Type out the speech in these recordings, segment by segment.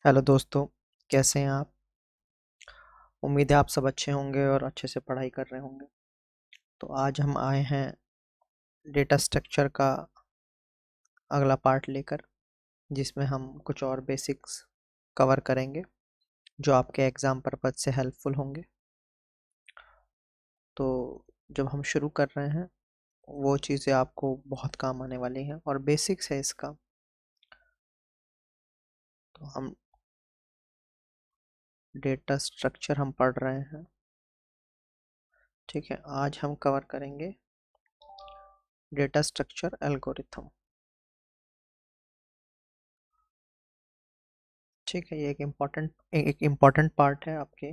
Hello दोस्तों, कैसे हैं आप? उम्मीद है आप सब अच्छे होंगे और अच्छे से पढ़ाई कर रहे होंगे। तो आज हम आए हैं डेटा स्ट्रक्चर का अगला पार्ट लेकर, जिसमें हम कुछ और बेसिक्स कवर करेंगे जो आपके एग्ज़ाम पर्पज़ से हेल्पफुल होंगे। तो जब हम शुरू कर रहे हैं, वो चीज़ें आपको बहुत काम आने वाली हैं और बेसिक्स है इसका। तो हम डेटा स्ट्रक्चर हम पढ़ रहे हैं, ठीक है। आज हम कवर करेंगे डेटा स्ट्रक्चर एल्गोरिथम। ठीक है, ये एक इम्पॉर्टेंट पार्ट है आपके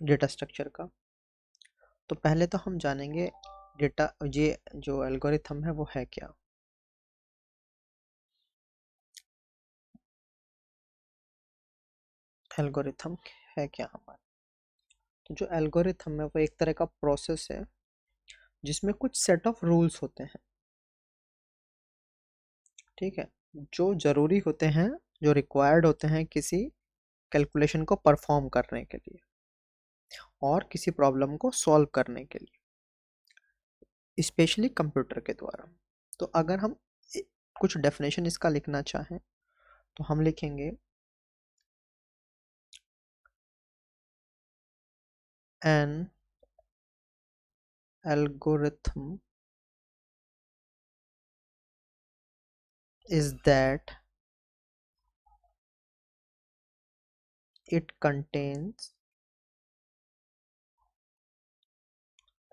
डेटा स्ट्रक्चर का। तो पहले तो हम जानेंगे डेटा ये जो एल्गोरिथम है वो है क्या। एल्गोरिथम है क्या हमारा? तो जो एल्गोरिथम है वो एक तरह का प्रोसेस है जिसमें कुछ सेट ऑफ रूल्स होते हैं, ठीक है, जो ज़रूरी होते हैं, जो रिक्वायर्ड होते हैं किसी कैलकुलेशन को परफॉर्म करने के लिए और किसी प्रॉब्लम को सॉल्व करने के लिए, स्पेशली कंप्यूटर के द्वारा। तो अगर हम कुछ डेफिनेशन इसका लिखना चाहें तो हम लिखेंगे an algorithm is that it contains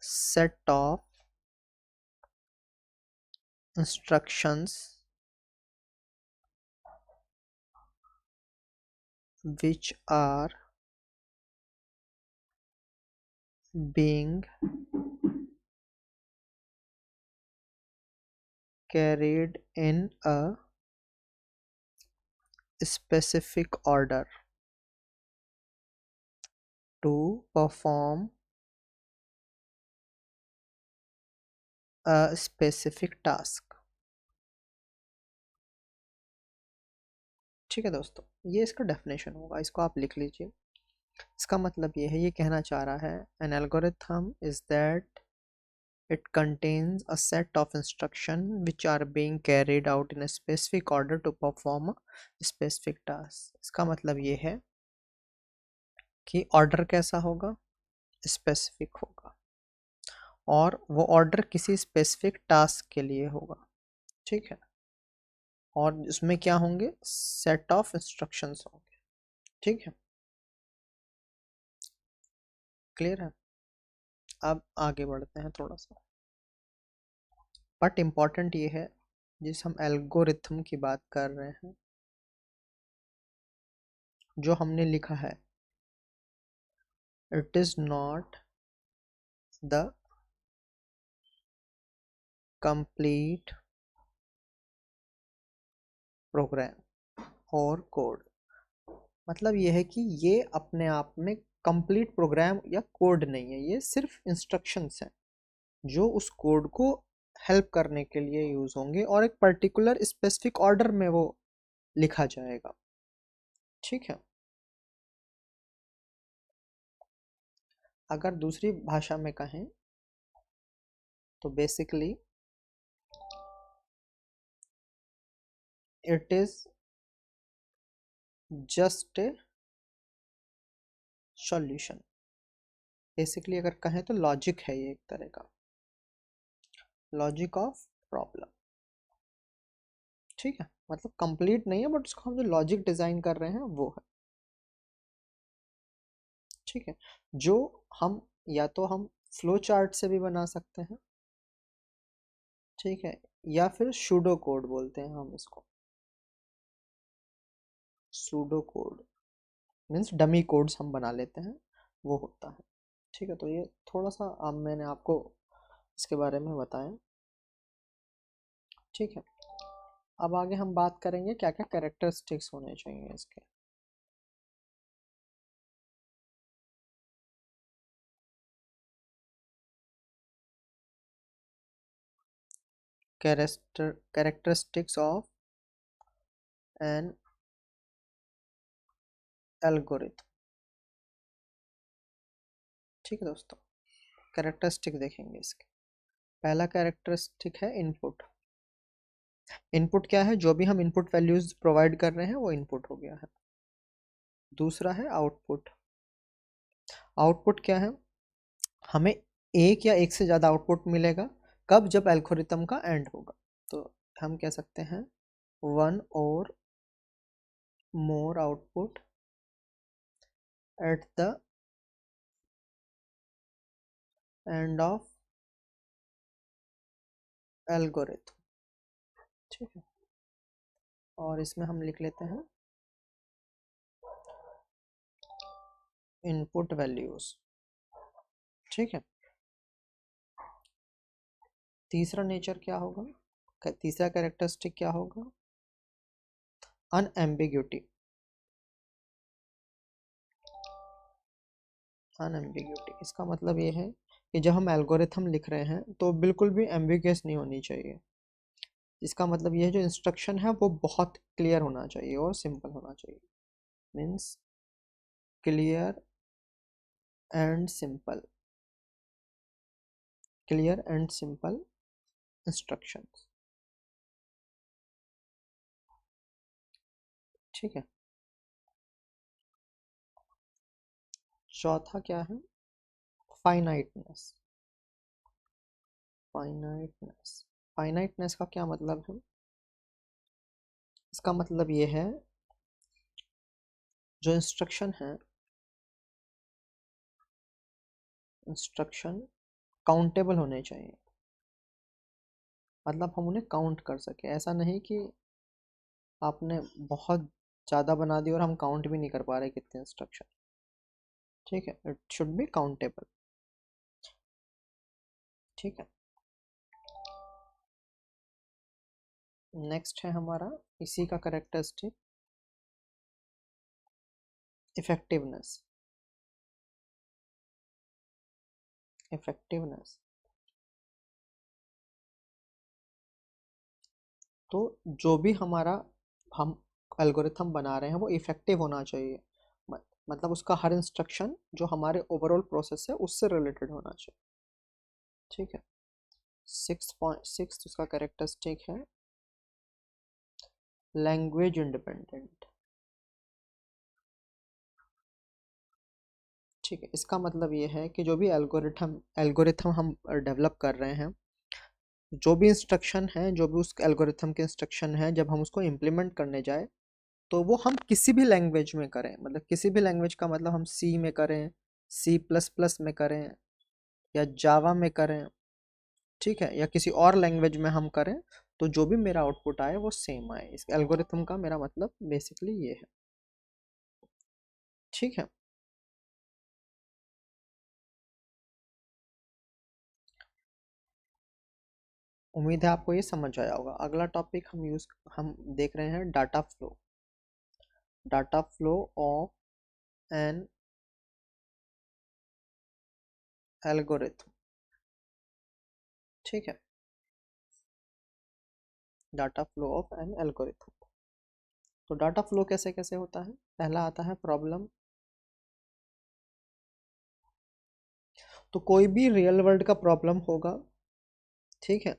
set of instructions which are being carried in a specific order to perform a specific task। ठीक है दोस्तों, ये इसका डेफिनेशन होगा, इसको आप लिख लीजिए। इसका मतलब ये है, ये कहना चाह रहा है an algorithm is that it contains a set of instructions which are being carried out in a specific order to perform a specific task। इसका मतलब ये है कि ऑर्डर कैसा होगा, स्पेसिफिक होगा, और वो ऑर्डर किसी स्पेसिफिक टास्क के लिए होगा, ठीक है। और उसमें क्या होंगे, सेट ऑफ इंस्ट्रक्शंस होंगे, ठीक है। क्लियर है? अब आगे बढ़ते हैं थोड़ा सा। बट इम्पॉर्टेंट ये है, जिस हम एल्गोरिथम की बात कर रहे हैं, जो हमने लिखा है, it is not the complete program और कोड। मतलब ये है कि ये अपने आप में कंप्लीट प्रोग्राम या कोड नहीं है, ये सिर्फ इंस्ट्रक्शंस हैं जो उस कोड को हेल्प करने के लिए यूज़ होंगे और एक पर्टिकुलर स्पेसिफिक ऑर्डर में वो लिखा जाएगा, ठीक है। अगर दूसरी भाषा में कहें तो basically it is just a solution. Basically अगर कहें तो लॉजिक है, ये एक तरह का लॉजिक ऑफ प्रॉब्लम, ठीक है। मतलब कंप्लीट नहीं है, बट उसको हम जो लॉजिक डिज़ाइन कर रहे हैं वो है, ठीक है। जो हम या तो हम फ्लो चार्ट से भी बना सकते हैं, ठीक है, या फिर सूडो कोड बोलते हैं हम इसको। Pseudo code means dummy codes हम बना लेते हैं, वो होता है, ठीक है। तो ये थोड़ा सा अब मैंने आपको इसके बारे में बताया, ठीक है। अब आगे हम बात करेंगे क्या क्या कैरेक्टरिस्टिक्स होने चाहिए इसके। Characteristics of an algorithm. ठीक है दोस्तों, कैरेक्टरिस्टिक देखेंगे इसके। पहला कैरेक्टरिस्टिक है इनपुट। इनपुट क्या है? जो भी हम इनपुट वैल्यूज प्रोवाइड कर रहे हैं वो इनपुट हो गया है। दूसरा है आउटपुट। आउटपुट क्या है? हमें एक या एक से ज़्यादा आउटपुट मिलेगा। कब? जब एल्गोरिथम का एंड होगा। तो हम कह सकते हैं वन और more output at the end of algorithm. ठीक है, और इसमें हम लिख लेते हैं इनपुट वैल्यूज। ठीक है, तीसरा नेचर क्या होगा? तीसरा कैरेक्टरिस्टिक क्या होगा? अनएम्बिग्यूटी। अनएम्बिग्यूटी इसका मतलब ये है कि जब हम एल्गोरिथम लिख रहे हैं तो बिल्कुल भी एम्बिगुअस नहीं होनी चाहिए। इसका मतलब ये है जो इंस्ट्रक्शन है वो बहुत क्लियर होना चाहिए और सिंपल होना चाहिए। Means clear and simple. Clear and simple instructions. ठीक है, चौथा क्या है? फाइनाइटनेस। फाइनाइटनेस। फाइनाइटनेस का क्या मतलब है? इसका मतलब ये है जो इंस्ट्रक्शन है, इंस्ट्रक्शन काउंटेबल होने चाहिए। मतलब हम उन्हें काउंट कर सके। ऐसा नहीं कि आपने बहुत ज़्यादा बना दी और हम काउंट भी नहीं कर पा रहे कितने इंस्ट्रक्शन। ठीक है, इट शुड बी काउंटेबल। ठीक है, नेक्स्ट है हमारा इसी का कैरेक्टरिस्टिक इफेक्टिवनेस। इफेक्टिवनेस तो जो भी हमारा हम एल्गोरिथम बना रहे हैं वो इफेक्टिव होना चाहिए। मतलब उसका हर इंस्ट्रक्शन जो हमारे ओवरऑल प्रोसेस है उससे रिलेटेड होना चाहिए। ठीक है, 6.6 उसका कैरेक्टरिस्टिक है लैंग्वेज इंडिपेंडेंट। ठीक है, इसका मतलब ये है कि जो भी एल्गोरिथम एल्गोरिथम हम डेवलप कर रहे हैं, जो भी इंस्ट्रक्शन है, जो भी उस एल्गोरिथम के इंस्ट्रक्शन है, जब हम उसको इम्प्लीमेंट करने जाए तो वो हम किसी भी लैंग्वेज में करें। मतलब किसी भी लैंग्वेज का मतलब हम सी में करें, C++ में करें, या जावा में करें, ठीक है, या किसी और लैंग्वेज में हम करें, तो जो भी मेरा आउटपुट आए वो सेम आए। इस एल्गोरिथम का मेरा मतलब बेसिकली ये है। ठीक है, उम्मीद है आपको ये समझ आया होगा। अगला टॉपिक हम देख रहे हैं data flow. Data flow of an algorithm. ठीक है, data flow of an algorithm. तो डाटा फ्लो कैसे कैसे होता है? पहला आता है प्रॉब्लम। तो कोई भी रियल वर्ल्ड का प्रॉब्लम होगा, ठीक है,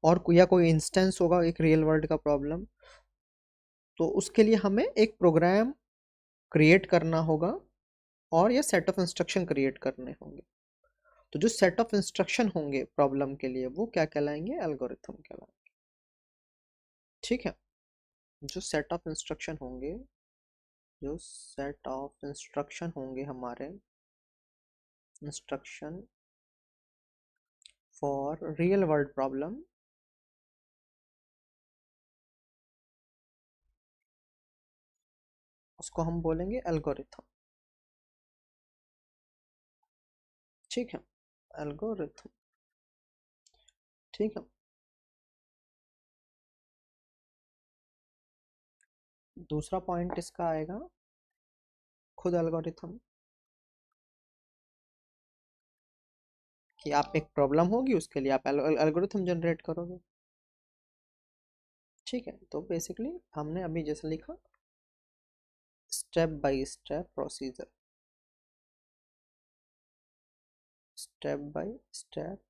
और या कोई इंस्टेंस होगा एक रियल वर्ल्ड का प्रॉब्लम, तो उसके लिए हमें एक प्रोग्राम क्रिएट करना होगा और ये सेट ऑफ इंस्ट्रक्शन क्रिएट करने होंगे। तो जो सेट ऑफ इंस्ट्रक्शन होंगे प्रॉब्लम के लिए वो क्या कहलाएंगे? एल्गोरिथम कहलाएंगे। ठीक है, जो सेट ऑफ इंस्ट्रक्शन होंगे, जो सेट ऑफ इंस्ट्रक्शन होंगे हमारे instruction for real world problem, उसको हम बोलेंगे एल्गोरिथम। ठीक है, एल्गोरिथम। ठीक है, दूसरा पॉइंट इसका आएगा खुद एल्गोरिथम। कि आप एक प्रॉब्लम होगी उसके लिए आप एल्गोरिथम जनरेट करोगे। ठीक है, तो बेसिकली हमने अभी जैसे लिखा step by step procedure, step by step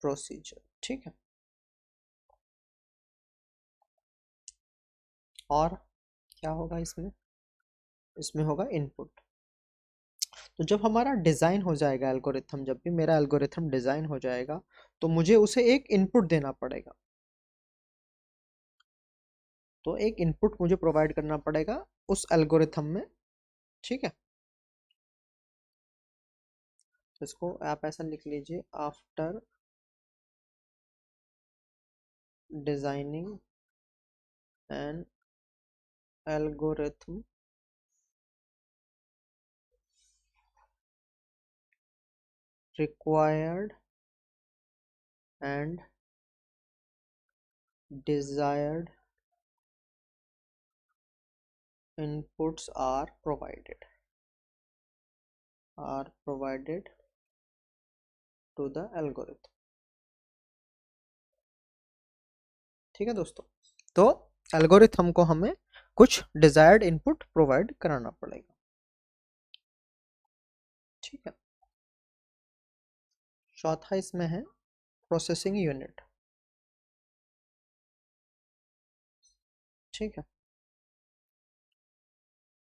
procedure, ठीक है। और क्या होगा इसमें, इसमें होगा इनपुट। तो जब हमारा डिज़ाइन हो जाएगा एल्गोरिथम, जब भी मेरा एल्गोरिथम डिज़ाइन हो जाएगा तो मुझे उसे एक इनपुट देना पड़ेगा। तो एक इनपुट मुझे प्रोवाइड करना पड़ेगा उस एल्गोरिथम में, ठीक है। तो इसको आप ऐसा लिख लीजिए, after designing an algorithm required and desired inputs are provided to the algorithm, ठीक है दोस्तों। तो एल्गोरिथम को हमें कुछ डिजायर्ड इनपुट प्रोवाइड कराना पड़ेगा, ठीक है। चौथा इसमें है प्रोसेसिंग यूनिट, ठीक है।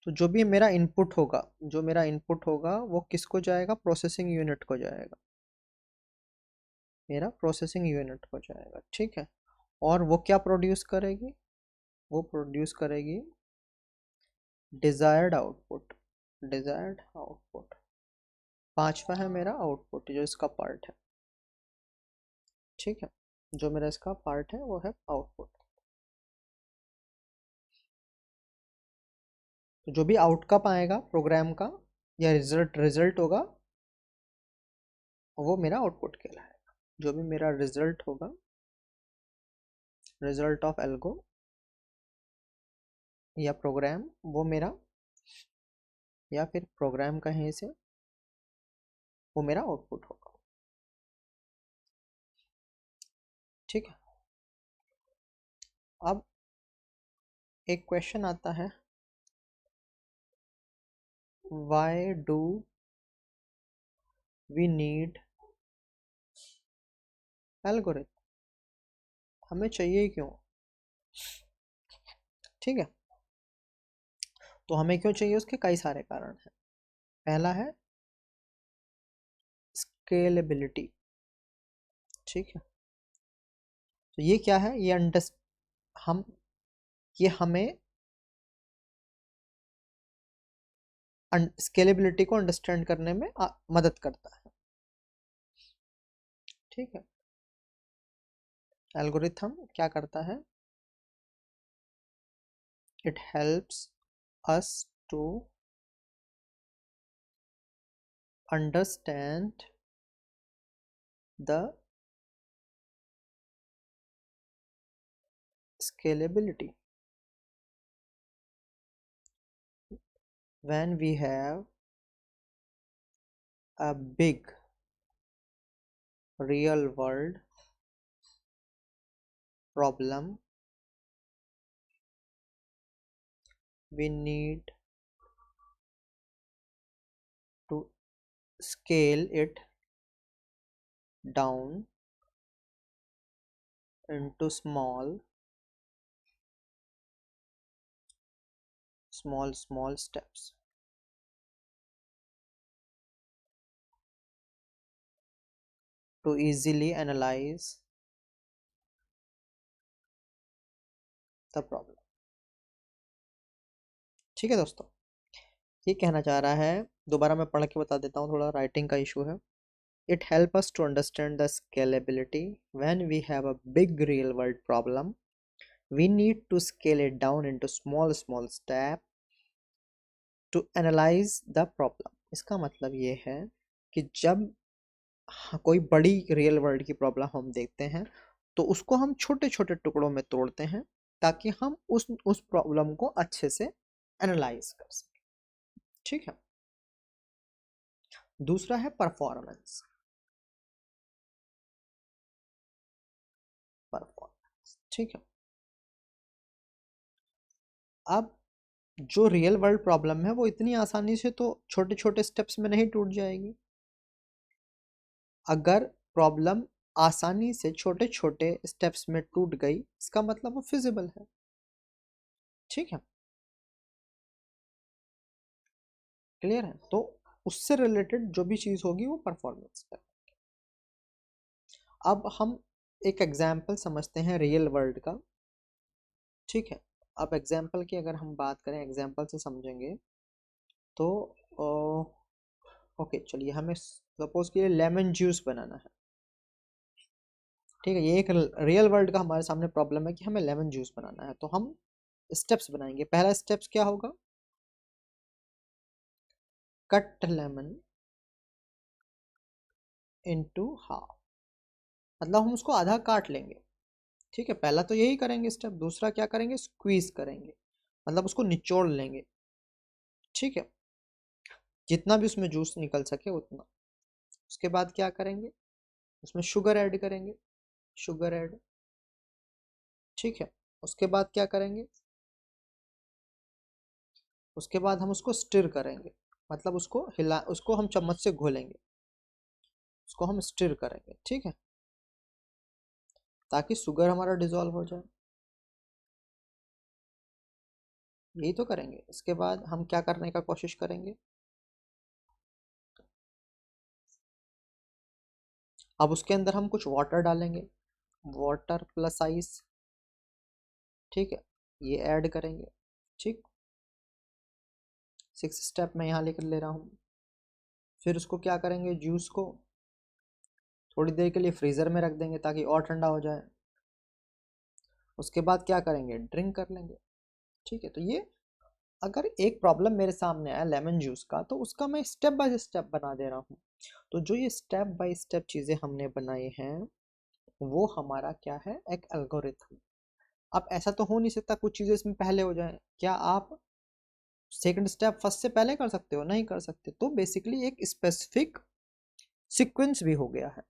तो जो भी मेरा इनपुट होगा, जो मेरा इनपुट होगा वो किसको जाएगा, प्रोसेसिंग यूनिट को जाएगा, मेरा प्रोसेसिंग यूनिट को जाएगा, ठीक है। और वो क्या प्रोड्यूस करेगी, वो प्रोड्यूस करेगी डिजायर्ड आउटपुट, डिजायर्ड आउटपुट। पांचवा है मेरा आउटपुट, जो इसका पार्ट है, ठीक है। जो मेरा इसका पार्ट है वो है आउटपुट। तो जो भी आउटकम आएगा प्रोग्राम का या रिजल्ट होगा वो मेरा आउटपुट कहलाएगा। जो भी मेरा रिजल्ट होगा, रिजल्ट ऑफ एल्गो या प्रोग्राम, वो मेरा, या फिर प्रोग्राम कहें इसे, वो मेरा आउटपुट होगा, ठीक है। अब एक क्वेश्चन आता है, why do we need algorithm, हमें चाहिए क्यों, ठीक है। तो हमें क्यों चाहिए, उसके कई सारे कारण हैं। पहला है स्केलेबिलिटी, ठीक है। तो ये क्या है, ये हम ये हमें स्केलेबिलिटी को अंडरस्टैंड करने में मदद करता है, ठीक है। एल्गोरिथम क्या करता है, it helps us to understand the scalability when we have a big real world problem, we need to scale it down into small steps to easily analyze the problem, ठीक है दोस्तों। ये कहना चाह रहा है, दोबारा मैं पढ़ के बता देता हूँ, थोड़ा राइटिंग का इशू है। It helps us to understand the scalability when we have a big real world problem. We need to scale it down into small steps to analyze the problem. इसका मतलब ये है कि जब कोई बड़ी रियल वर्ल्ड की प्रॉब्लम हम देखते हैं तो उसको हम छोटे छोटे टुकड़ों में तोड़ते हैं ताकि हम उस प्रॉब्लम को अच्छे से एनालाइज कर सकें, ठीक है। दूसरा है परफॉर्मेंस, परफॉर्मेंस, ठीक है। अब जो रियल वर्ल्ड प्रॉब्लम है वो इतनी आसानी से तो छोटे छोटे स्टेप्स में नहीं टूट जाएगी। अगर प्रॉब्लम आसानी से छोटे छोटे स्टेप्स में टूट गई, इसका मतलब वो फिजिबल है। ठीक है, क्लियर है? तो उससे रिलेटेड जो भी चीज़ होगी वो परफॉर्मेंस है। अब हम एक एग्जाम्पल समझते हैं रियल वर्ल्ड का। ठीक है, अब एग्जाम्पल की अगर हम बात करें, एग्जाम्पल से समझेंगे तो ओके चलिए, हमें सपोज कि लेमन जूस बनाना है। ठीक है, ये एक रियल वर्ल्ड का हमारे सामने प्रॉब्लम है कि हमें लेमन जूस बनाना है। तो हम स्टेप्स बनाएंगे। पहला स्टेप्स क्या होगा? कट लेमन इनटू हाफ, मतलब हम उसको आधा काट लेंगे। ठीक है, पहला तो यही करेंगे स्टेप। दूसरा क्या करेंगे? स्क्वीज करेंगे, मतलब उसको निचोड़ लेंगे। ठीक है, जितना भी उसमें जूस निकल सके उतना। उसके बाद क्या करेंगे? उसमें शुगर ऐड करेंगे, शुगर ऐड। ठीक है, उसके बाद क्या करेंगे? उसके बाद हम उसको स्टिर करेंगे, मतलब उसको हिला, उसको हम चम्मच से घोलेंगे, उसको हम स्टिर करेंगे। ठीक है, ताकि शुगर हमारा डिजोल्व हो जाए। यही तो करेंगे। इसके बाद हम क्या करने का कोशिश करेंगे? अब उसके अंदर हम कुछ वाटर डालेंगे, वाटर प्लस आइस। ठीक है, ये ऐड करेंगे। ठीक, 6 स्टेप मैं यहाँ लेकर ले रहा हूँ। फिर उसको क्या करेंगे? जूस को थोड़ी देर के लिए फ्रीज़र में रख देंगे ताकि और ठंडा हो जाए। उसके बाद क्या करेंगे? ड्रिंक कर लेंगे। ठीक है, तो ये अगर एक प्रॉब्लम मेरे सामने आया लेमन जूस का, तो उसका मैं स्टेप बाय स्टेप बना दे रहा हूँ। तो जो ये स्टेप बाय स्टेप चीज़ें हमने बनाई हैं, वो हमारा क्या है? एक एल्गोरिथम। अब ऐसा तो हो नहीं सकता कुछ चीज़ें इसमें पहले हो जाएं। क्या आप सेकंड स्टेप फर्स्ट से पहले कर सकते हो? नहीं कर सकते। तो बेसिकली एक स्पेसिफिक सीक्वेंस भी हो गया है।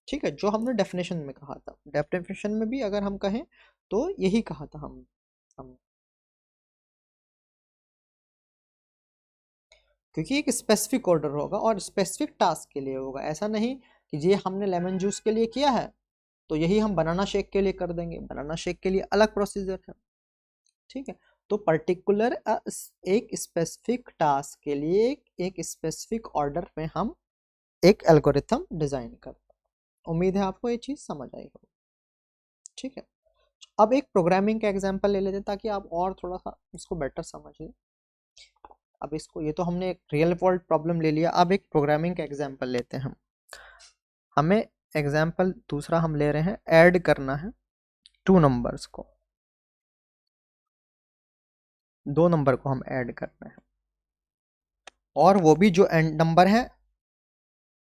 ठीक है, जो हमने डेफिनेशन में कहा था, डेफिनेशन में भी अगर हम कहें तो यही कहा था हम क्योंकि एक स्पेसिफिक ऑर्डर होगा और स्पेसिफिक टास्क के लिए होगा। ऐसा नहीं कि ये हमने लेमन जूस के लिए किया है तो यही हम बनाना शेक के लिए कर देंगे। बनाना शेक के लिए अलग प्रोसीजर है। ठीक है, तो पर्टिकुलर एक स्पेसिफिक टास्क के लिए एक स्पेसिफिक ऑर्डर में हम एक एल्गोरिथम डिजाइन करते हैं। उम्मीद है आपको ये चीज समझ आई हो। ठीक है, अब एक प्रोग्रामिंग का एग्जांपल ले लेते हैं ताकि आप और थोड़ा सा इसको बेटर समझिए। अब इसको, ये तो हमने एक रियल वर्ल्ड प्रॉब्लम ले लिया, अब एक प्रोग्रामिंग का एग्जांपल लेते हैं हम। हमें एग्जांपल दूसरा हम ले रहे हैं, ऐड करना है 2 नंबर्स को, 2 नंबर को हम ऐड करना है। और वो भी जो एंड नंबर है,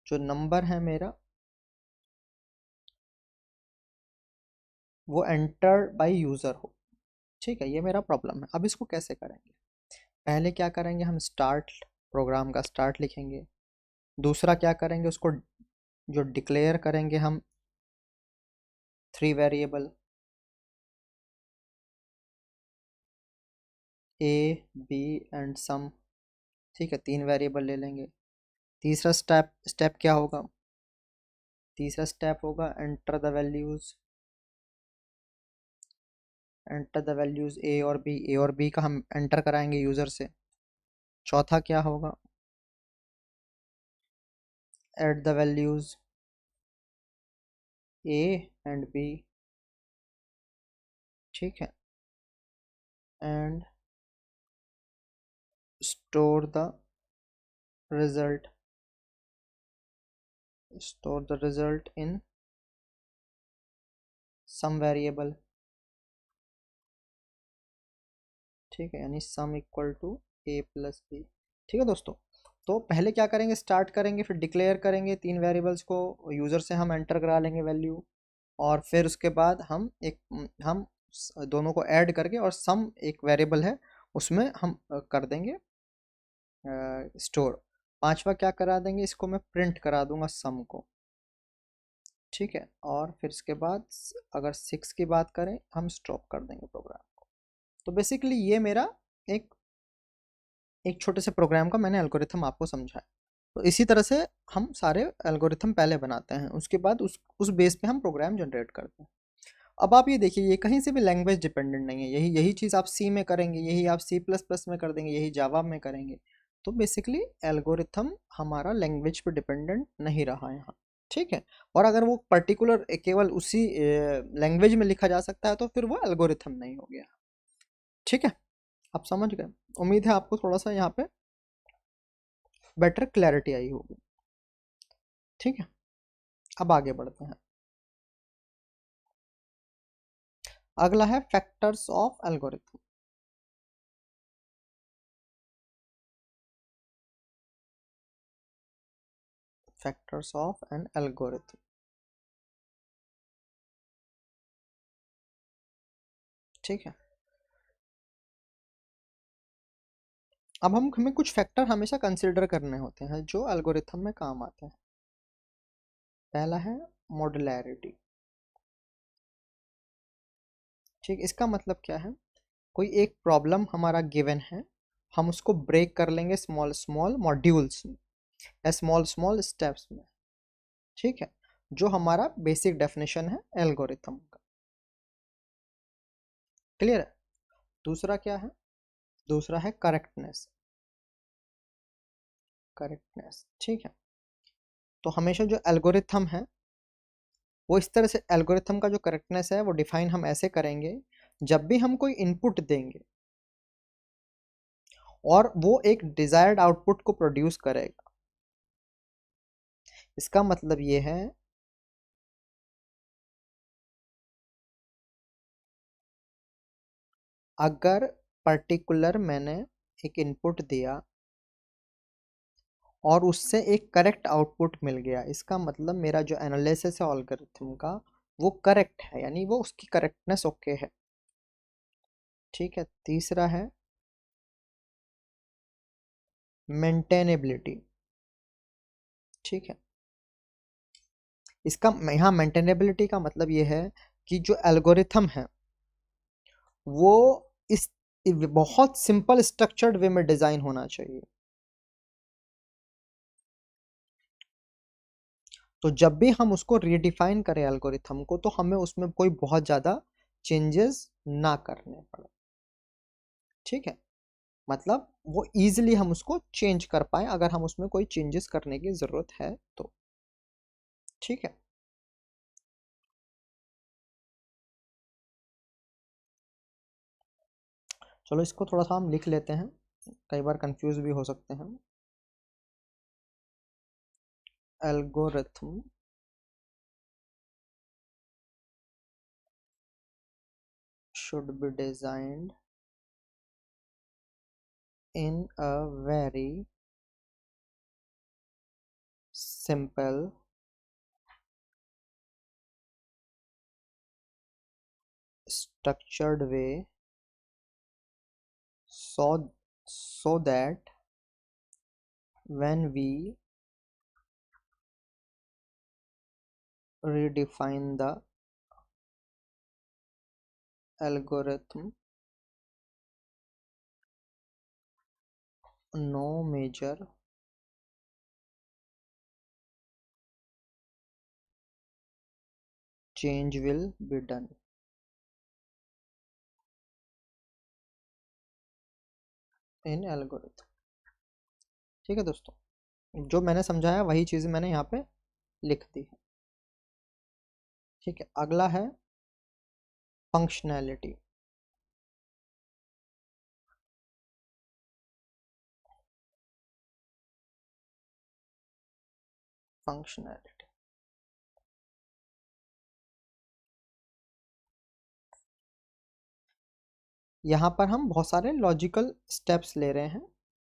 जो नंबर है मेरा, वो एंटर बाय यूजर हो। ठीक है, ये मेरा प्रॉब्लम है। अब इसको कैसे करेंगे? पहले क्या करेंगे? हम स्टार्ट, प्रोग्राम का स्टार्ट लिखेंगे। दूसरा क्या करेंगे? उसको जो डिक्लेयर करेंगे हम 3 variable A B and sum. ठीक है, 3 वेरिएबल ले लेंगे। तीसरा स्टेप स्टेप क्या होगा? तीसरा स्टेप होगा enter the values, enter the values ए और बी। ए और बी का हम एंटर कराएंगे यूजर से। चौथा क्या होगा? Add the values A and B. ठीक है, and store the result, store the result in sum variable. ठीक है, यानी sum equal to A plus B. ठीक है दोस्तों, तो पहले क्या करेंगे? स्टार्ट करेंगे, फिर डिक्लेयर करेंगे 3 वेरिएबल्स को, यूज़र से हम एंटर करा लेंगे वैल्यू। और फिर उसके बाद हम दोनों को ऐड करके, और सम एक वेरिएबल है उसमें हम कर देंगे स्टोर। पांचवा क्या करा देंगे? इसको मैं प्रिंट करा दूंगा सम को। ठीक है, और फिर इसके बाद अगर 6 की बात करें, हम स्टॉप कर देंगे प्रोग्राम को। तो बेसिकली ये मेरा एक एक छोटे से प्रोग्राम का मैंने एल्गोरिथम आपको समझाया। तो इसी तरह से हम सारे एल्गोरिथम पहले बनाते हैं, उसके बाद उस बेस पे हम प्रोग्राम जनरेट करते हैं। अब आप ये देखिए, ये कहीं से भी लैंग्वेज डिपेंडेंट नहीं है। यही यही चीज़ आप सी में करेंगे, यही आप सी प्लस प्लस में कर देंगे, यही जावा में करेंगे। तो बेसिकली एल्गोरिथम हमारा लैंग्वेज पे डिपेंडेंट नहीं रहा यहाँ। ठीक है। और अगर वो पर्टिकुलर केवल उसी लैंग्वेज में लिखा जा सकता है तो फिर वो एल्गोरिथम नहीं हो गया। ठीक है, आप समझ गए। उम्मीद है आपको थोड़ा सा यहाँ पे बेटर क्लैरिटी आई होगी। ठीक है, अब आगे बढ़ते हैं। अगला है factors of algorithm. Factors of an algorithm. ठीक है। अब हमें कुछ फैक्टर हमेशा कंसिडर करने होते हैं जो एल्गोरिथम में काम आते हैं। पहला है मॉड्युलैरिटी। ठीक, इसका मतलब क्या है? कोई एक प्रॉब्लम हमारा गिवन है, हम उसको ब्रेक कर लेंगे स्मॉल स्मॉल मॉड्यूल्स में या स्मॉल स्मॉल स्टेप्स में। ठीक है, जो हमारा बेसिक डेफिनेशन है एल्गोरिथम का। क्लियर है? दूसरा क्या है? दूसरा है करेक्टनेस। करेक्टनेस, ठीक है। तो हमेशा जो एल्गोरिथम है वो इस तरह से, एल्गोरिथम का जो करेक्टनेस है वो डिफाइन हम ऐसे करेंगे, जब भी हम कोई इनपुट देंगे और वो एक डिजायर्ड आउटपुट को प्रोड्यूस करेगा, इसका मतलब ये है अगर पर्टिकुलर मैंने एक इनपुट दिया और उससे एक करेक्ट आउटपुट मिल गया, इसका मतलब मेरा जो एनालिसिस है एल्गोरिथम का वो करेक्ट है, यानी वो उसकी करेक्टनेस ओके है। ठीक है। तीसरा है मेंटेनेबिलिटी। ठीक है, इसका यहाँ मेंटेनेबिलिटी का मतलब ये है कि जो एल्गोरिथम है वो इस बहुत सिंपल स्ट्रक्चर्ड वे में डिजाइन होना चाहिए। तो जब भी हम उसको रीडिफाइन करें एल्गोरिथम को, तो हमें उसमें कोई बहुत ज़्यादा चेंजेस ना करने पड़े। ठीक है, मतलब वो इजीली हम उसको चेंज कर पाए अगर हम उसमें कोई चेंजेस करने की ज़रूरत है तो। ठीक है। चलो इसको थोड़ा सा हम लिख लेते हैं, कई बार कंफ्यूज भी हो सकते हैं। Algorithm should be designed in a very simple, structured way, so that when we redefine the algorithm, no major change will be done in algorithm। ठीक है दोस्तों, जो मैंने समझाया वही चीज़ मैंने यहाँ पे लिख दी है। ठीक है, अगला है फंक्शनैलिटी। फंक्शनैलिटी, यहाँ पर हम बहुत सारे लॉजिकल स्टेप्स ले रहे हैं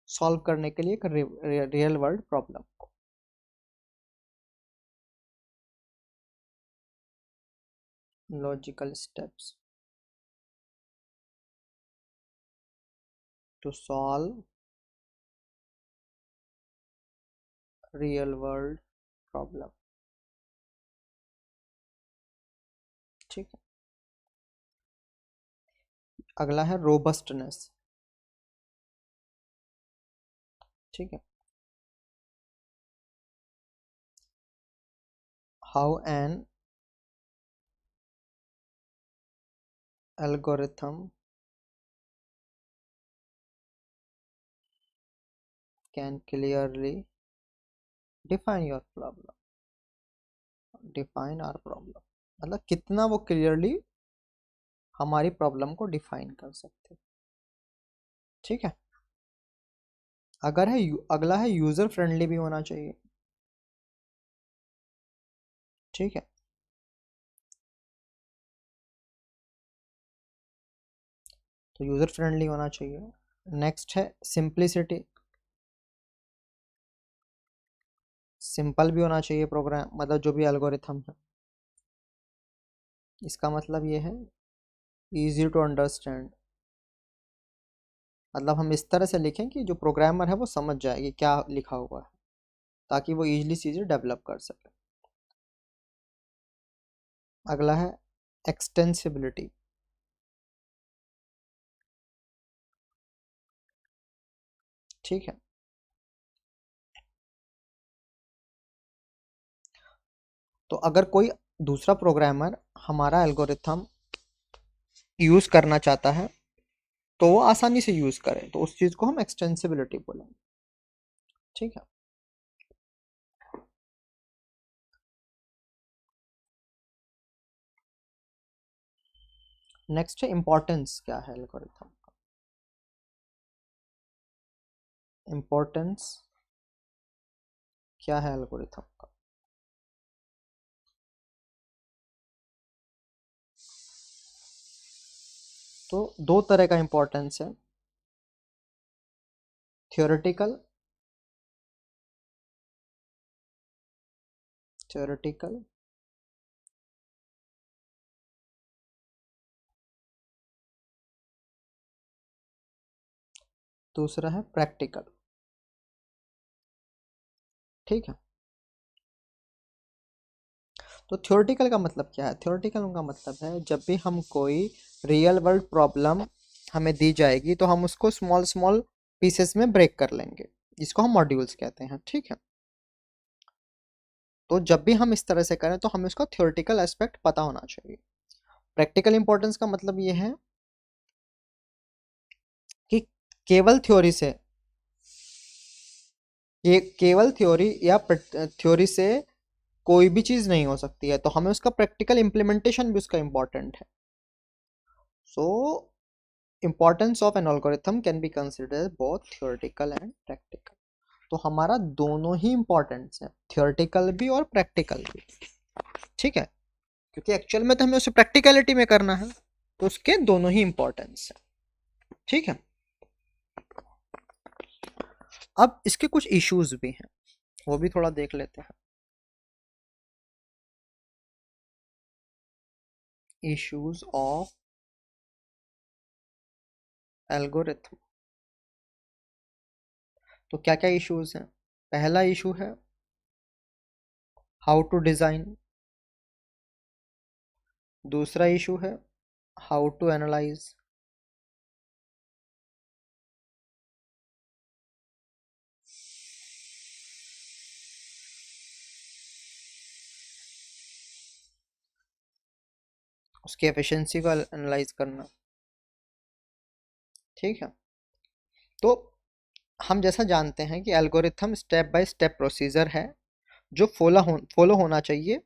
सॉल्व करने के लिए एक रियल वर्ल्ड प्रॉब्लम को। Logical steps to solve real world problem. ठीक है, अगला है रोबस्टनेस। ठीक है, how an algorithm can clearly define your problem, define our problem, मतलब कितना वो क्लियरली हमारी प्रॉब्लम को डिफाइन कर सकते। ठीक है, अगला है यूजर फ्रेंडली भी होना चाहिए। ठीक है, तो यूजर फ्रेंडली होना चाहिए। नेक्स्ट है सिंप्लिसिटी, सिंपल भी होना चाहिए प्रोग्राम, मतलब जो भी एल्गोरिथम है। इसका मतलब ये है इजी टू अंडरस्टैंड, मतलब हम इस तरह से लिखें कि जो प्रोग्रामर है वो समझ जाए कि क्या लिखा हुआ है, ताकि वो इजीली चीज़ें डेवलप कर सके। अगला है एक्सटेंसिबिलिटी। ठीक है, तो अगर कोई दूसरा प्रोग्रामर हमारा एल्गोरिथम यूज़ करना चाहता है तो वो आसानी से यूज़ करे, तो उस चीज़ को हम एक्सटेंसिबिलिटी बोलेंगे। ठीक है, नेक्स्ट है इम्पोर्टेंस, क्या है एल्गोरिथम का इम्पोर्टेंस, क्या है एल्गोरिथम का। तो दो तरह का इम्पोर्टेंस है, थियोरेटिकल, थियोरेटिकल दूसरा है प्रैक्टिकल। ठीक है, तो थ्योरेटिकल का मतलब क्या है, थ्योरेटिकल का मतलब है जब भी हम कोई रियल वर्ल्ड प्रॉब्लम हमें दी जाएगी तो हम उसको स्मॉल स्मॉल पीसेस में ब्रेक कर लेंगे, जिसको हम मॉड्यूल्स कहते हैं। ठीक है, तो जब भी हम इस तरह से करें तो हमें उसका थ्योरेटिकल एस्पेक्ट पता होना चाहिए। प्रैक्टिकल इंपॉर्टेंस का मतलब ये है कि केवल थ्योरी से, ये केवल थ्योरी या थ्योरी से कोई भी चीज़ नहीं हो सकती है, तो हमें उसका प्रैक्टिकल इम्प्लीमेंटेशन भी उसका इम्पोर्टेंट है। So importance of an algorithm can be considered both theoretical and practical. तो हमारा दोनों ही इम्पोर्टेंट्स है, थियोरेटिकल भी और प्रैक्टिकल भी। ठीक है, क्योंकि एक्चुअल में तो हमें उसे प्रैक्टिकलिटी में करना है, तो उसके दोनों ही इम्पोर्टेंस है। ठीक है, अब इसके कुछ इश्यूज भी हैं, वो भी थोड़ा देख लेते हैं। इश्यूज ऑफ एल्गोरिथम, तो क्या क्या इश्यूज हैं। पहला इशू है हाउ टू डिज़ाइन, दूसरा इशू है हाउ टू एनालाइज, उसकी एफिशिएंसी को एनालाइज करना। ठीक है, तो हम जैसा जानते हैं कि algorithm step by step procedure है जो फॉलो होना चाहिए।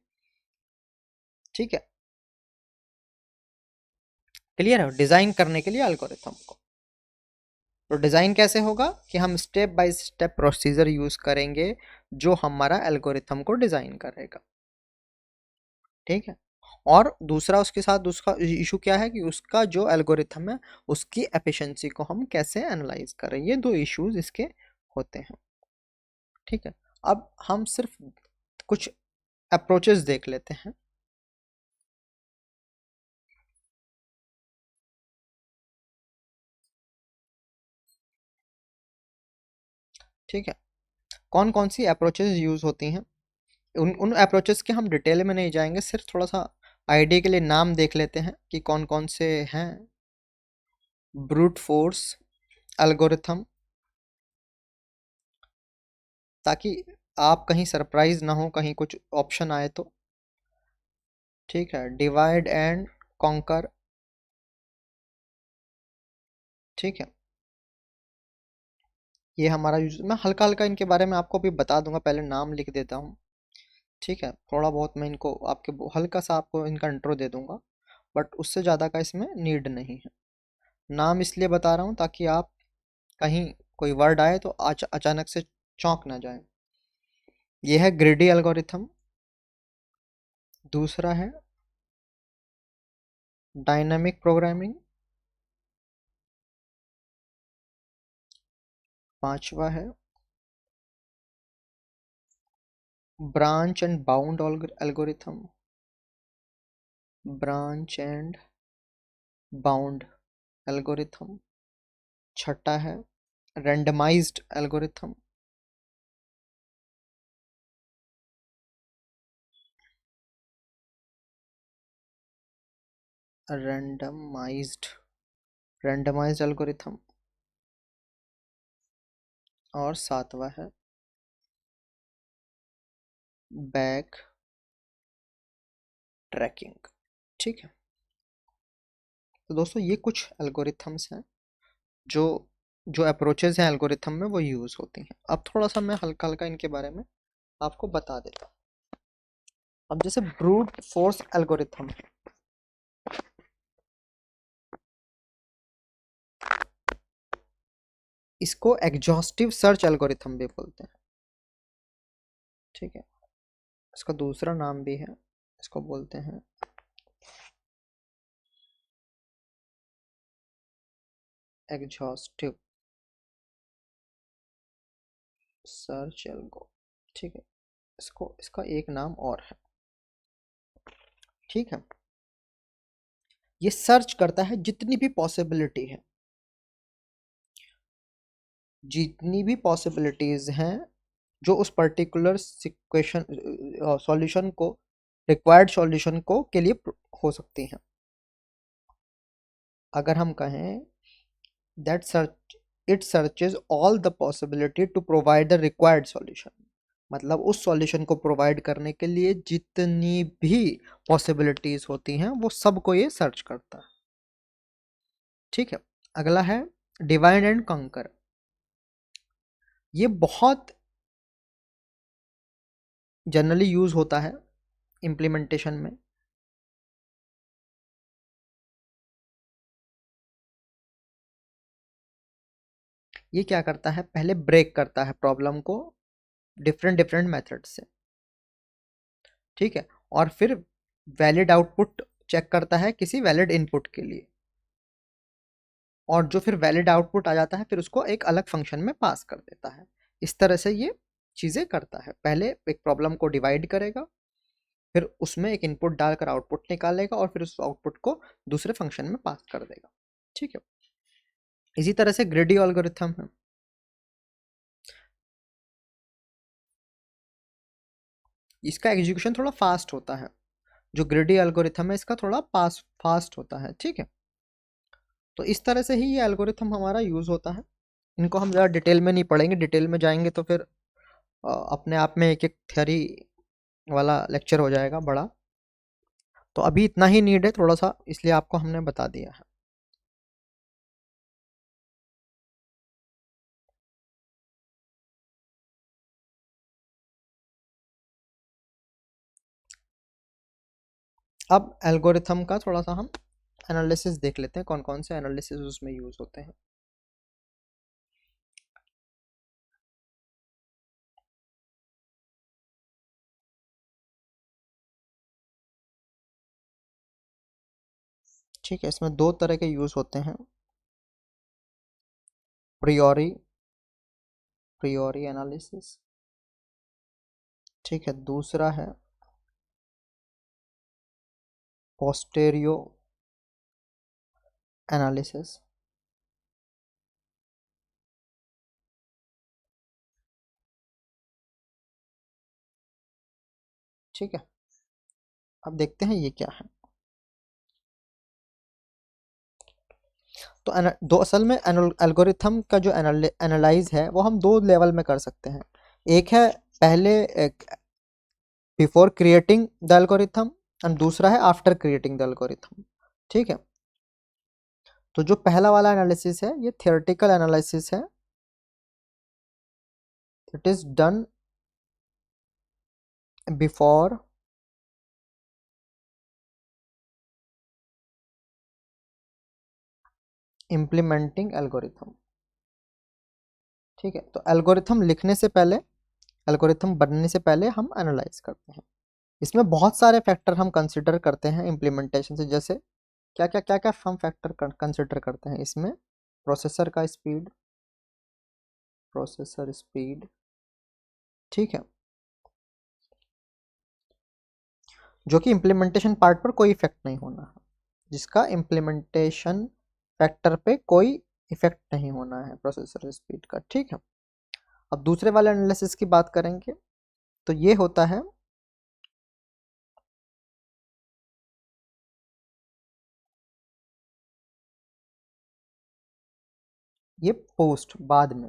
ठीक है, क्लियर है, डिज़ाइन करने के लिए एल्गोरिथम को। तो डिज़ाइन कैसे होगा कि हम step by step procedure use करेंगे जो हमारा एल्गोरिथम को डिज़ाइन करेगा। ठीक है, और दूसरा उसके साथ दूसरा इशू क्या है कि उसका जो एल्गोरिथम है उसकी एफिशिएंसी को हम कैसे एनालाइज करें, ये दो इश्यूज इसके होते हैं। ठीक है, अब हम सिर्फ कुछ अप्रोचेस देख लेते हैं। ठीक है, कौन कौन सी अप्रोचेस यूज़ होती हैं, उन उन अप्रोचेस के हम डिटेल में नहीं जाएंगे, सिर्फ थोड़ा सा आइडिया के लिए नाम देख लेते हैं कि कौन कौन से हैं। ब्रूट फोर्स एल्गोरिथम, ताकि आप कहीं सरप्राइज ना हो, कहीं कुछ ऑप्शन आए तो। ठीक है, डिवाइड एंड कॉन्कर। ठीक है, ये हमारा यूज, मैं हल्का हल्का इनके बारे में आपको भी बता दूंगा, पहले नाम लिख देता हूँ। ठीक है, थोड़ा बहुत मैं इनको आपके हल्का सा आपको इनका इंट्रो दे दूंगा, बट उससे ज़्यादा का इसमें नीड नहीं है। नाम इसलिए बता रहा हूँ ताकि आप कहीं कोई वर्ड आए तो अचानक से चौंक ना जाए। यह है ग्रेडी एल्गोरिथम। दूसरा है डायनामिक प्रोग्रामिंग। पांचवा है branch and bound algorithm. Branch and bound algorithm. छठा है randomized algorithm. Randomized randomized algorithm. और सातवां है बैक ट्रैकिंग। ठीक है, तो दोस्तों ये कुछ एल्गोरिथम्स हैं जो जो अप्रोचेज हैं एल्गोरिथम में वो यूज़ होती हैं। अब थोड़ा सा मैं हल्का हल्का इनके बारे में आपको बता देता हूँ। अब जैसे ब्रूट फोर्स एल्गोरिथम, इसको एग्जॉस्टिव सर्च एल्गोरिथम भी बोलते हैं। ठीक है, इसका दूसरा नाम भी है, इसको बोलते हैं एग्जॉस्टिव सर्च एल्गो। ठीक है, इसको इसका एक नाम और है। ठीक है, ये सर्च करता है जितनी भी पॉसिबिलिटी है, जितनी भी पॉसिबिलिटीज हैं जो उस पर्टिकुलर सिक्वेशन सॉल्यूशन को, रिक्वायर्ड सॉल्यूशन को के लिए हो सकती हैं। अगर हम कहें that search, it searches all the possibility to provide the required solution, मतलब उस सॉल्यूशन को प्रोवाइड करने के लिए जितनी भी पॉसिबिलिटीज होती हैं वो सबको ये सर्च करता है। ठीक है, अगला है डिवाइड एंड कंकर। ये बहुत जनरली यूज होता है इम्प्लीमेंटेशन में। ये क्या करता है, पहले ब्रेक करता है प्रॉब्लम को डिफरेंट डिफरेंट मेथड से। ठीक है, और फिर वैलिड आउटपुट चेक करता है किसी वैलिड इनपुट के लिए, और जो फिर वैलिड आउटपुट आ जाता है फिर उसको एक अलग फंक्शन में पास कर देता है। इस तरह से ये चीज़ें करता है, पहले एक प्रॉब्लम को डिवाइड करेगा, फिर उसमें एक इनपुट डालकर आउटपुट निकालेगा, और फिर उस आउटपुट को दूसरे फंक्शन में पास कर देगा। ठीक है, इसी तरह से ग्रेडी एल्गोरिथम है। इसका एग्जीक्यूशन थोड़ा फास्ट होता है, जो ग्रेडी एल्गोरिथम है इसका थोड़ा पास फास्ट होता है। ठीक है, तो इस तरह से ही ये एल्गोरिथम हमारा यूज़ होता है। इनको हम ज़्यादा डिटेल में नहीं पढ़ेंगे, डिटेल में जाएंगे तो फिर अपने आप में एक एक थ्योरी वाला लेक्चर हो जाएगा बड़ा। तो अभी इतना ही नीड है थोड़ा सा, इसलिए आपको हमने बता दिया है। अब एल्गोरिथम का थोड़ा सा हम एनालिसिस देख लेते हैं, कौन कौन से एनालिसिस उसमें यूज़ होते हैं। ठीक है, इसमें दो तरह के यूज़ होते हैं, प्रियोरी प्रियोरी एनालिसिस। ठीक है, दूसरा है पोस्टेरियो एनालिसिस। ठीक है, अब देखते हैं ये क्या है। तो दो असल में एल्गोरिथम का जो एनालाइज है वो हम दो लेवल में कर सकते हैं। एक है पहले before creating the algorithm and दूसरा है आफ्टर क्रिएटिंग द एल्गोरिथम। ठीक है, तो जो पहला वाला एनालिसिस है ये थियोरेटिकल एनालिसिस है। It is done before implementing algorithm. ठीक है, तो एल्गोरिथम लिखने से पहले, एल्गोरिथम बनने से पहले हम एनालाइज करते हैं। इसमें बहुत सारे फैक्टर हम कंसिडर करते हैं इम्प्लीमेंटेशन से। जैसे क्या क्या हम फैक्टर कंसिडर करते हैं इसमें? प्रोसेसर का स्पीड, प्रोसेसर स्पीड, ठीक है, जो कि इम्प्लीमेंटेशन पार्ट पर कोई इफेक्ट नहीं होना है, जिसका इम्प्लीमेंटेशन फैक्टर पे कोई इफेक्ट नहीं होना है प्रोसेसर स्पीड का। ठीक है, अब दूसरे वाले एनालिसिस की बात करेंगे तो ये होता है ये पोस्ट, बाद में,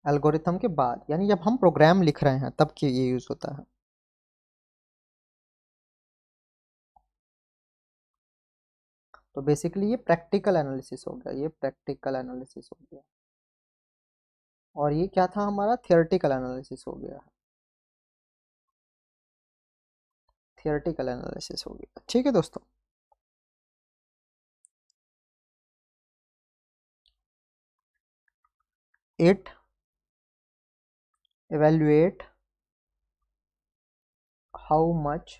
एल्गोरिथम के बाद, यानी जब हम प्रोग्राम लिख रहे हैं तब के ये यूज होता है। तो बेसिकली ये प्रैक्टिकल एनालिसिस हो गया, ये प्रैक्टिकल एनालिसिस हो गया, और ये क्या था हमारा? थियोरेटिकल एनालिसिस हो गया, थियोरेटिकल एनालिसिस हो गया। ठीक है दोस्तों, 8 evaluate how much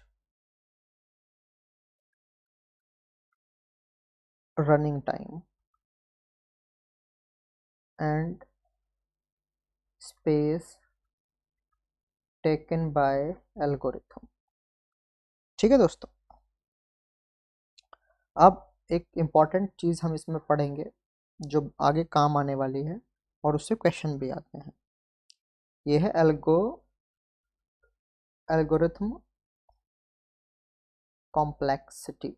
running time and space taken by algorithm। ठीक है दोस्तों, अब एक इम्पॉर्टेंट चीज़ हम इसमें पढ़ेंगे जो आगे काम आने वाली है और उससे क्वेश्चन भी आते हैं। ये है एल्गोरिथम कॉम्प्लेक्सिटी।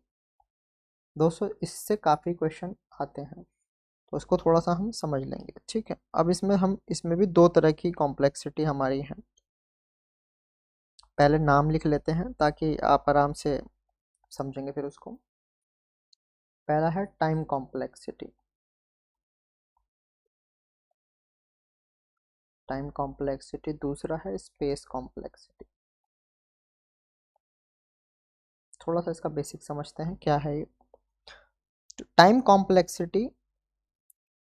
दोस्तों इससे काफ़ी क्वेश्चन आते हैं, तो उसको थोड़ा सा हम समझ लेंगे। ठीक है, अब इसमें भी दो तरह की कॉम्प्लेक्सिटी हमारी है। पहले नाम लिख लेते हैं ताकि आप आराम से समझेंगे फिर उसको। पहला है टाइम कॉम्प्लेक्सिटी, टाइम कॉम्प्लेक्सिटी। दूसरा है स्पेस कॉम्प्लेक्सिटी। थोड़ा सा इसका बेसिक समझते हैं क्या है ये। Time complexity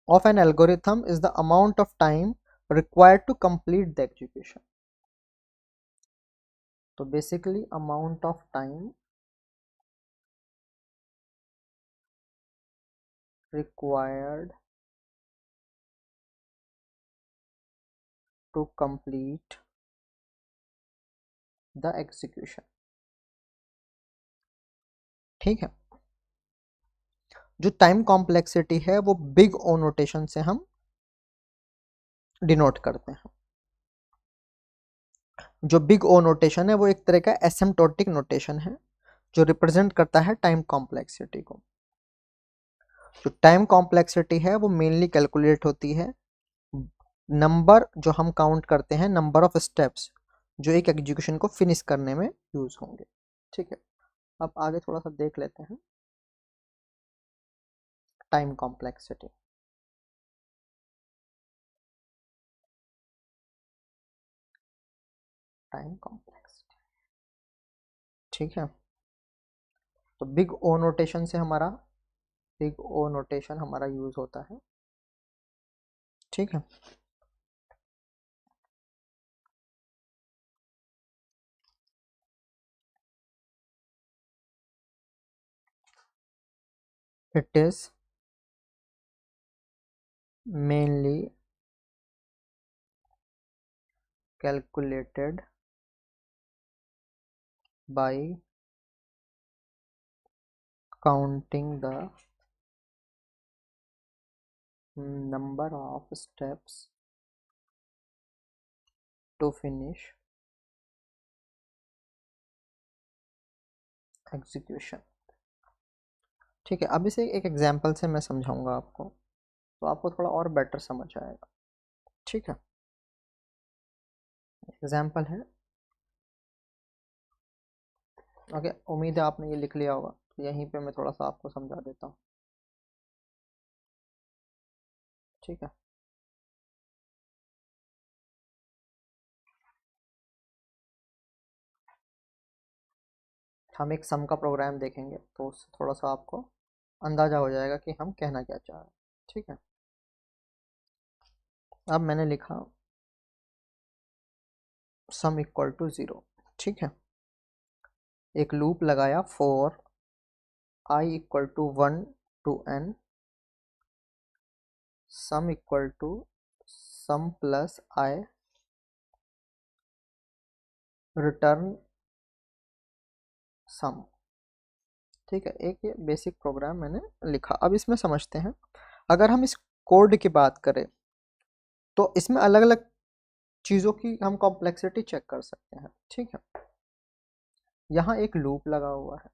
of an algorithm is the amount of time required to complete the execution। तो basically amount of time required to complete the execution। ठीक है, जो टाइम कॉम्प्लेक्सिटी है वो बिग ओ नोटेशन से हम डिनोट करते हैं। जो बिग ओ नोटेशन है वो एक तरह का एसिम्प्टोटिक नोटेशन है जो रिप्रेजेंट करता है टाइम कॉम्प्लेक्सिटी को। जो टाइम कॉम्प्लेक्सिटी है वो मेनली कैलकुलेट होती है नंबर जो हम काउंट करते हैं, नंबर ऑफ स्टेप्स जो एक एग्जीक्यूशन को फिनिश करने में यूज होंगे। ठीक है, अब आगे थोड़ा सा देख लेते हैं टाइम कॉम्प्लेक्सिटी। टाइम कॉम्प्लेक्सिटी, ठीक है, तो बिग ओ नोटेशन से हमारा, बिग ओ नोटेशन हमारा यूज होता है। ठीक है, it is mainly calculated by counting the number of steps to finish execution। ठीक है, अब इसे एक एग्जांपल से मैं समझाऊंगा आपको, तो आपको थोड़ा और बेटर समझ आएगा। ठीक है, एग्जांपल है, ओके, उम्मीद है आपने ये लिख लिया होगा, तो यहीं पे मैं थोड़ा सा आपको समझा देता हूँ। ठीक है, हम एक सम का प्रोग्राम देखेंगे तो उससे थोड़ा सा आपको अंदाज़ा हो जाएगा कि हम कहना क्या चाह रहे हैं। ठीक है, अब मैंने लिखा सम इक्वल टू 0। ठीक है, एक लूप लगाया for I equal to 1 to n, sum equal to sum plus I, return sum. ठीक है, एक ये बेसिक प्रोग्राम मैंने लिखा। अब इसमें समझते हैं, अगर हम इस कोड की बात करें तो इसमें अलग अलग चीज़ों की हम कॉम्प्लेक्सिटी चेक कर सकते हैं। ठीक है, यहाँ एक लूप लगा हुआ है।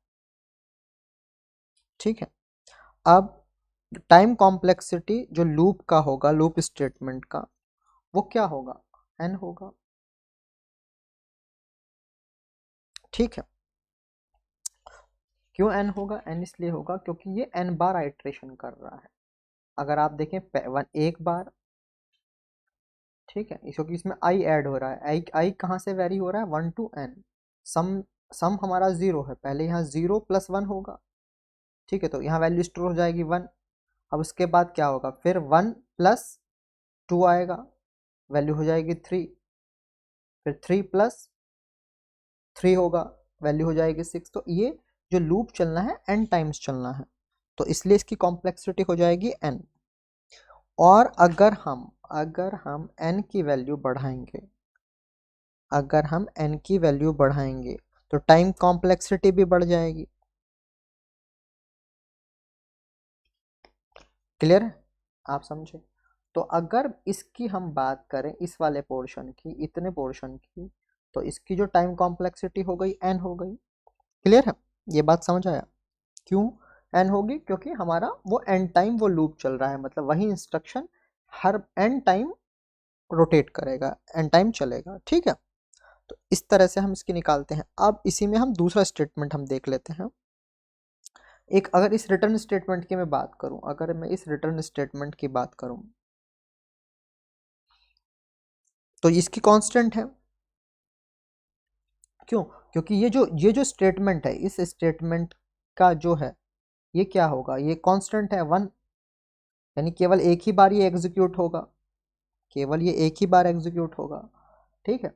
ठीक है, अब टाइम कॉम्प्लेक्सिटी जो लूप का होगा, लूप स्टेटमेंट का, वो क्या होगा, n होगा। ठीक है, क्यों n होगा, n इसलिए होगा क्योंकि ये n बार आइट्रेशन कर रहा है। अगर आप देखें एक बार, ठीक है, क्योंकि इसमें i ऐड हो रहा है, i कहाँ से वेरी हो रहा है, 1 टू n। सम सम हमारा 0 है, पहले यहाँ 0 प्लस 1 होगा। ठीक है, तो यहाँ वैल्यू स्टोर हो जाएगी 1। अब उसके बाद क्या होगा, फिर 1 प्लस 2 आएगा, वैल्यू हो जाएगी 3। फिर 3 प्लस 3 होगा, वैल्यू हो जाएगी 6। तो ये जो लूप चलना है n टाइम्स चलना है, तो इसलिए इसकी कॉम्प्लेक्सिटी हो जाएगी n। और अगर हम n की वैल्यू बढ़ाएंगे, अगर हम n की वैल्यू बढ़ाएंगे तो टाइम कॉम्प्लेक्सिटी भी बढ़ जाएगी। क्लियर है, आप समझे। तो अगर इसकी हम बात करें, इस वाले पोर्शन की, इतने पोर्शन की, तो इसकी जो टाइम कॉम्प्लेक्सिटी हो गई n हो गई। क्लियर है, ये बात समझ आया। क्यों n होगी, क्योंकि हमारा वो n टाइम वो लूप चल रहा है, मतलब वही इंस्ट्रक्शन हर n टाइम रोटेट करेगा, n टाइम चलेगा। ठीक है, तो इस तरह से हम इसकी निकालते हैं। अब इसी में हम दूसरा स्टेटमेंट हम देख लेते हैं। एक, अगर इस रिटर्न स्टेटमेंट की मैं बात करूं, अगर मैं इस रिटर्न स्टेटमेंट की बात करूं तो इसकी कांस्टेंट है। क्यों, क्योंकि ये जो स्टेटमेंट है, इस स्टेटमेंट का जो है, ये क्या होगा, ये कांस्टेंट है 1, यानी केवल एक ही बार ये एग्जीक्यूट होगा, केवल ये एक ही बार एग्जीक्यूट होगा। ठीक है,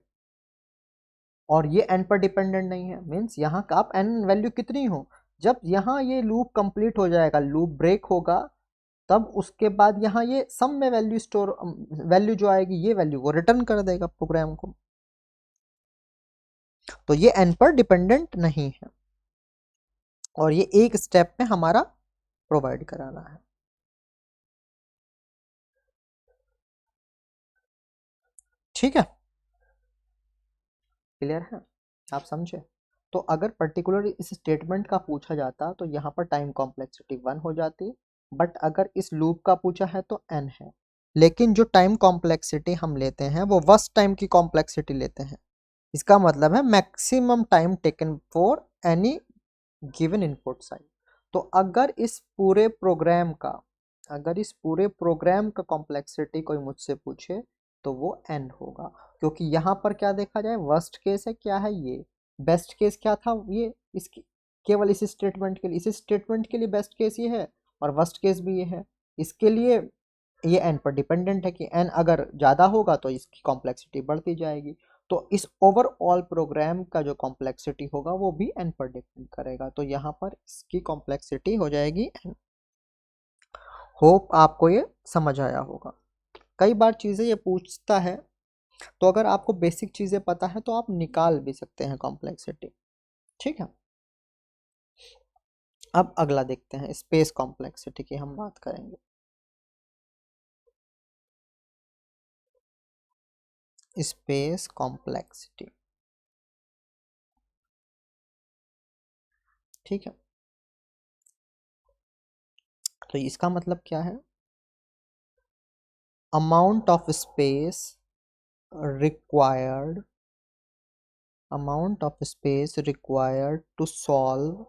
और ये n पर डिपेंडेंट नहीं है, मीन्स यहाँ का आप n वैल्यू कितनी हो, जब यहाँ ये लूप कंप्लीट हो जाएगा, लूप ब्रेक होगा, तब उसके बाद यहाँ ये सम में वैल्यू स्टोर, वैल्यू जो आएगी ये वैल्यू को रिटर्न कर देगा प्रोग्राम को। तो ये n पर डिपेंडेंट नहीं है, और ये एक स्टेप में हमारा प्रोवाइड कराना है। ठीक है, क्लियर है, आप समझे। तो अगर पर्टिकुलर इस स्टेटमेंट का पूछा जाता तो यहाँ पर टाइम कॉम्प्लेक्सिटी 1 हो जाती, बट अगर इस लूप का पूछा है तो n है। लेकिन जो टाइम कॉम्प्लेक्सिटी हम लेते हैं वो वर्स्ट टाइम की कॉम्प्लेक्सिटी लेते हैं। इसका मतलब है maximum time taken for any given input size. तो अगर इस पूरे प्रोग्राम का कॉम्प्लेक्सिटी कोई मुझसे पूछे तो वो n होगा, क्योंकि यहाँ पर क्या देखा जाए, वर्स्ट केस है, क्या है ये, बेस्ट केस क्या था, ये इसकी केवल इस स्टेटमेंट के लिए बेस्ट केस ये है, और वर्स्ट केस भी ये है। इसके लिए ये n पर डिपेंडेंट है कि n अगर ज़्यादा होगा तो इसकी कॉम्प्लेक्सिटी बढ़ती जाएगी। तो इस ओवरऑल प्रोग्राम का जो कॉम्प्लेक्सिटी होगा वो भी n पर डिपेंड करेगा, तो यहाँ पर इसकी कॉम्प्लेक्सिटी हो जाएगी n। होप आपको ये समझ आया होगा। कई बार चीज़ें ये पूछता है, तो अगर आपको बेसिक चीज़ें पता है तो आप निकाल भी सकते हैं कॉम्प्लेक्सिटी। ठीक है, अब अगला देखते हैं, स्पेस कॉम्प्लेक्सिटी की हम बात करेंगे। स्पेस कॉम्प्लेक्सिटी, ठीक है, तो इसका मतलब क्या है, amount of space required, amount of space required to solve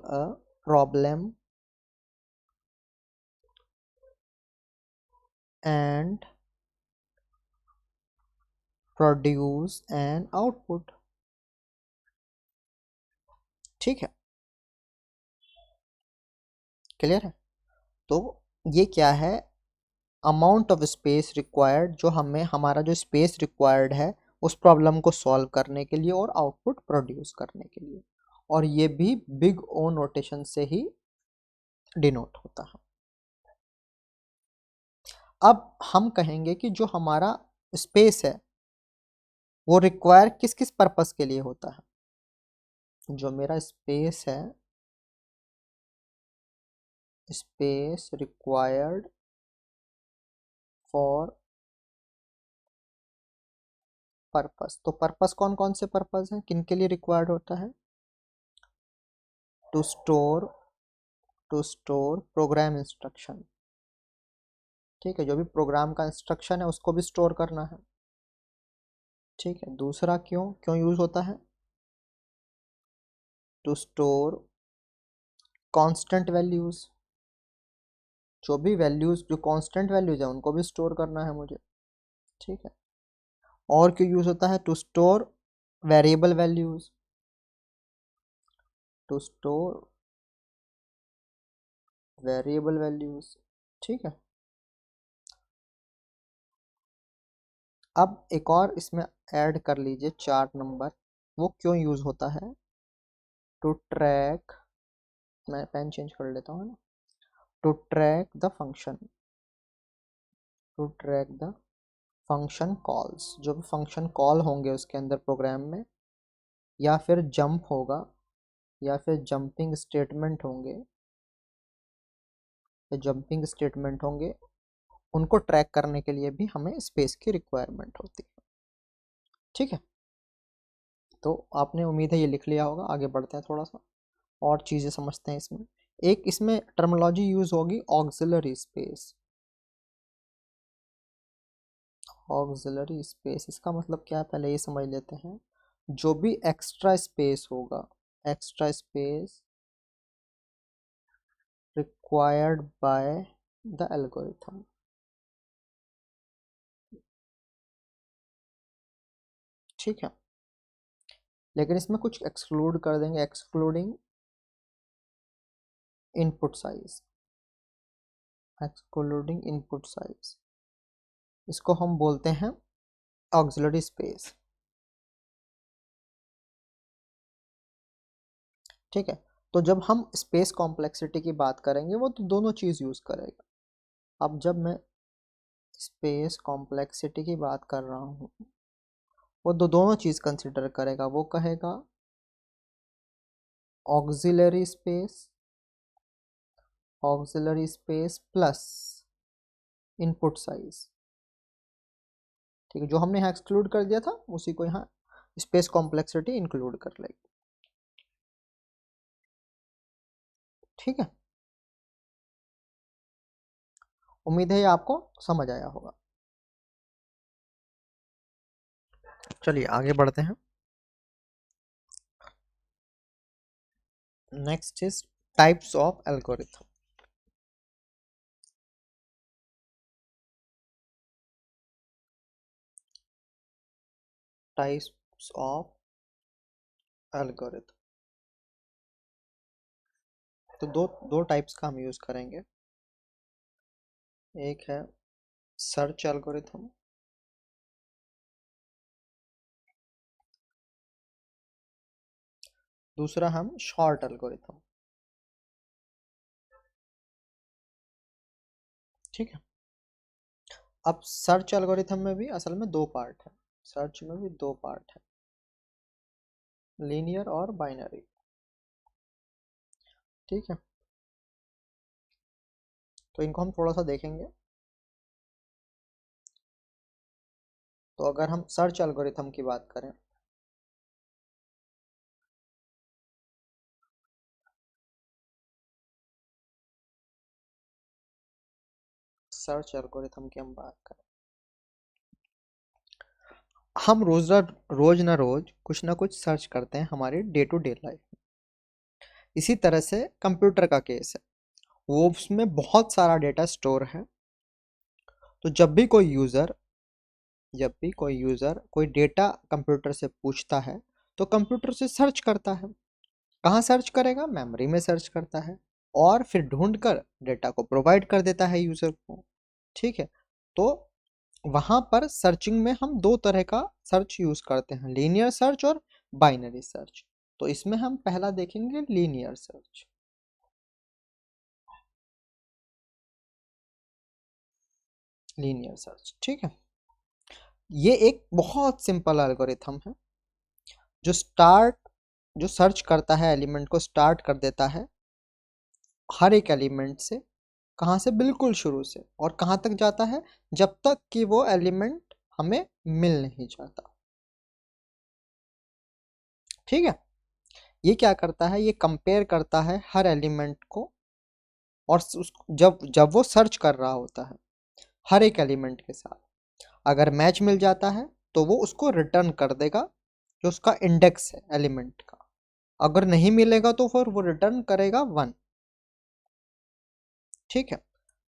a problem and produce an output। ठीक है, क्लियर है। तो ये क्या है, अमाउंट ऑफ स्पेस रिक्वायर्ड, जो हमें हमारा जो स्पेस रिक्वायर्ड है उस प्रॉब्लम को सॉल्व करने के लिए और आउटपुट प्रोड्यूस करने के लिए, और ये भी बिग ओ नोटेशन से ही डिनोट होता है। अब हम कहेंगे कि जो हमारा स्पेस है वो रिक्वायर किस किस पर्पस के लिए होता है। जो मेरा स्पेस है, स्पेस रिक्वायर्ड फॉर पर्पस, तो पर्पस कौन कौन से पर्पस हैं, किन के लिए रिक्वायर्ड होता है, टू स्टोर प्रोग्राम इंस्ट्रक्शन। ठीक है, जो भी प्रोग्राम का इंस्ट्रक्शन है उसको भी स्टोर करना है। ठीक है, दूसरा क्यों क्यों यूज होता है, टू स्टोर कांस्टेंट वैल्यूज, जो भी वैल्यूज जो कांस्टेंट वैल्यूज है उनको भी स्टोर करना है मुझे। ठीक है, और क्यों यूज होता है, to store variable values, to store variable values. ठीक है, अब एक और इसमें ऐड कर लीजिए 4 नंबर, वो क्यों यूज होता है, टू ट्रैक, मैं पेन चेंज कर लेता हूँ ना, to track the function, to track the function calls, जो भी फंक्शन कॉल होंगे उसके अंदर प्रोग्राम में, या फिर जंप होगा, या फिर जंपिंग स्टेटमेंट होंगे, या जंपिंग स्टेटमेंट होंगे, उनको ट्रैक करने के लिए भी हमें स्पेस की रिक्वायरमेंट होती है। ठीक है, तो आपने उम्मीद है ये लिख लिया होगा। आगे बढ़ते हैं, थोड़ा सा और चीज़ें समझते हैं इसमें। एक इसमें टर्मिनोलॉजी यूज होगी ऑक्सिलरी स्पेस, ऑक्सिलरी स्पेस इसका मतलब क्या है पहले ये समझ लेते हैं। जो भी एक्स्ट्रा स्पेस होगा, extra space required by the algorithm. ठीक है, लेकिन इसमें कुछ एक्सक्लूड कर देंगे, excluding input size, excluding input size, इसको हम बोलते हैं ऑक्सिलरी स्पेस। ठीक है, तो जब हम स्पेस कॉम्प्लेक्सिटी की बात करेंगे वो तो दोनों चीज़ यूज़ करेगा। अब जब मैं स्पेस कॉम्प्लेक्सिटी की बात कर रहा हूँ वो दोनों चीज़ कंसिडर करेगा, वो कहेगा auxiliary space, auxiliary space plus input size. ठीक है, जो हमने यहाँ एक्सक्लूड कर दिया था उसी को यहाँ स्पेस कॉम्प्लेक्सिटी इंक्लूड कर लेगी। ठीक है, उम्मीद है ये आपको समझ आया होगा। चलिए आगे बढ़ते हैं। Next is types of algorithm. Types of algorithm, तो दो दो टाइप्स का हम यूज करेंगे। एक है सर्च एल्गोरिथम, दूसरा हम शॉर्ट एल्गोरिथम। ठीक है, अब सर्च एल्गोरिथम में भी असल में दो पार्ट है, सर्च में भी दो पार्ट है, लीनियर और बाइनरी। ठीक है, तो इनको हम थोड़ा सा देखेंगे। तो अगर हम सर्च एल्गोरिथम की बात करें, सर्च एल्गोरिथम की हम बात करें, हम रोज ना रोज कुछ ना कुछ सर्च करते हैं हमारी डे टू डे लाइफ। इसी तरह से कंप्यूटर का केस है, वो उसमें बहुत सारा डेटा स्टोर है। तो जब भी कोई यूज़र कोई डेटा कंप्यूटर से पूछता है तो कंप्यूटर से सर्च करता है। कहाँ सर्च करेगा? मेमोरी में सर्च करता है और फिर ढूंढ कर डेटा को प्रोवाइड कर देता है यूज़र को। ठीक है, तो वहाँ पर सर्चिंग में हम दो तरह का सर्च यूज़ करते हैं, लीनियर सर्च और बाइनरी सर्च। तो इसमें हम पहला देखेंगे लीनियर सर्च। लीनियर सर्च, ठीक है, ये एक बहुत सिंपल एल्गोरिथम है जो स्टार्ट जो सर्च करता है, एलिमेंट को स्टार्ट कर देता है हर एक एलिमेंट से। कहाँ से? बिल्कुल शुरू से। और कहाँ तक जाता है? जब तक कि वो एलिमेंट हमें मिल नहीं जाता। ठीक है, ये क्या करता है? ये कंपेयर करता है हर एलिमेंट को, और जब जब वो सर्च कर रहा होता है हर एक एलिमेंट के साथ, अगर मैच मिल जाता है तो वो उसको रिटर्न कर देगा जो उसका इंडेक्स है एलिमेंट का। अगर नहीं मिलेगा तो फिर वो रिटर्न करेगा 1। ठीक है,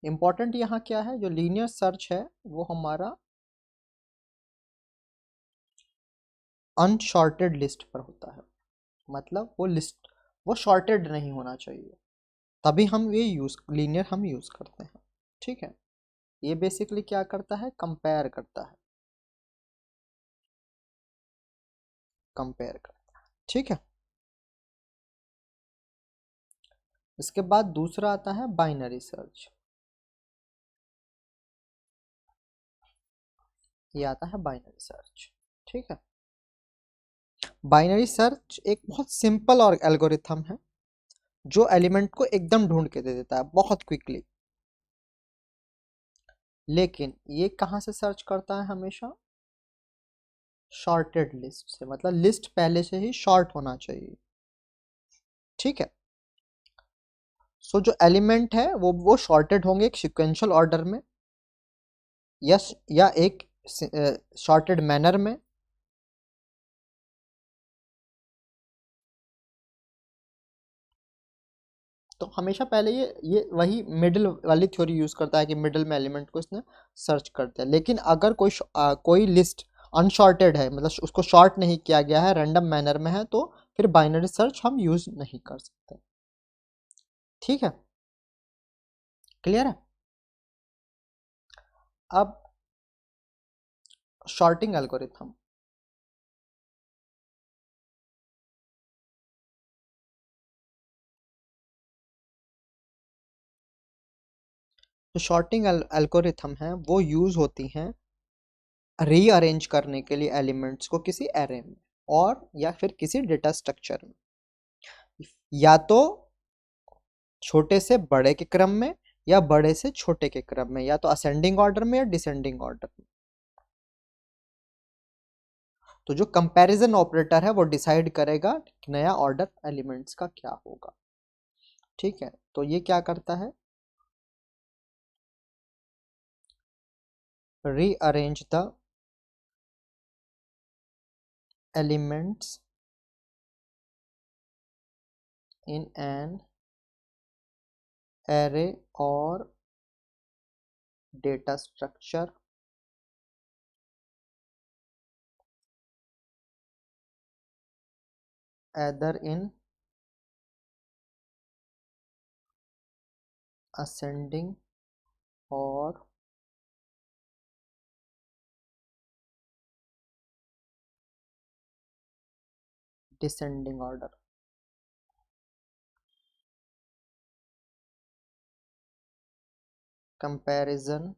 इंपॉर्टेंट यहाँ क्या है? जो लीनियर सर्च है वो हमारा अनशॉर्टेड लिस्ट पर होता है। मतलब वो शॉर्टेड नहीं होना चाहिए, तभी हम ये लीनियर हम यूज़ करते हैं। ठीक है, ये बेसिकली क्या करता है? कंपेयर करता है, कंपेयर करता है। ठीक है, इसके बाद दूसरा आता है बाइनरी सर्च। ये आता है बाइनरी सर्च। ठीक है, बाइनरी सर्च एक बहुत सिंपल और एल्गोरिथम है जो एलिमेंट को एकदम ढूंढ के दे देता है बहुत क्विकली। लेकिन ये कहाँ से सर्च करता है? हमेशा शॉर्टेड लिस्ट से, मतलब लिस्ट पहले से ही शॉर्ट होना चाहिए। ठीक है, सो जो एलिमेंट है वो शॉर्टेड होंगे एक सिक्वेंशियल ऑर्डर में, यस, या एक शॉर्टेड मैनर में। तो हमेशा पहले ये वही मिडिल वाली थ्योरी यूज करता है कि मिडिल में एलिमेंट को इसने सर्च करता है। लेकिन अगर कोई लिस्ट अनशॉर्टेड है, मतलब उसको शॉर्ट नहीं किया गया है, रैंडम मैनर में है, तो फिर बाइनरी सर्च हम यूज नहीं कर सकते। ठीक है, क्लियर है? अब शॉर्टिंग एल्गोरिथम। जो शॉर्टिंग एल्गोरिथम है वो यूज होती हैं रीअरेंज करने के लिए एलिमेंट्स को किसी एरे में, और या फिर किसी डेटा स्ट्रक्चर में, या तो छोटे से बड़े के क्रम में या बड़े से छोटे के क्रम में, या तो असेंडिंग ऑर्डर में या डिसेंडिंग ऑर्डर में। तो जो कंपैरिजन ऑपरेटर है वो डिसाइड करेगा कि नया ऑर्डर एलिमेंट्स का क्या होगा। ठीक है, तो ये क्या करता है? Rearrange the elements in an array और data structure either in ascending or descending order। comparison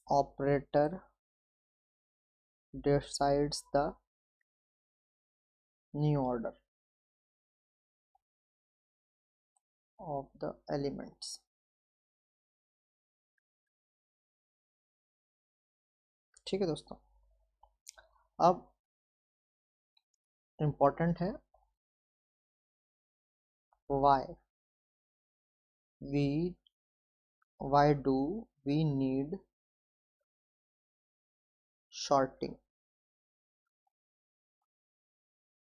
operator decides the new order of the elements। ठीक है दोस्तों, अब इम्पोर्टेंट है Y. we why do we need sorting?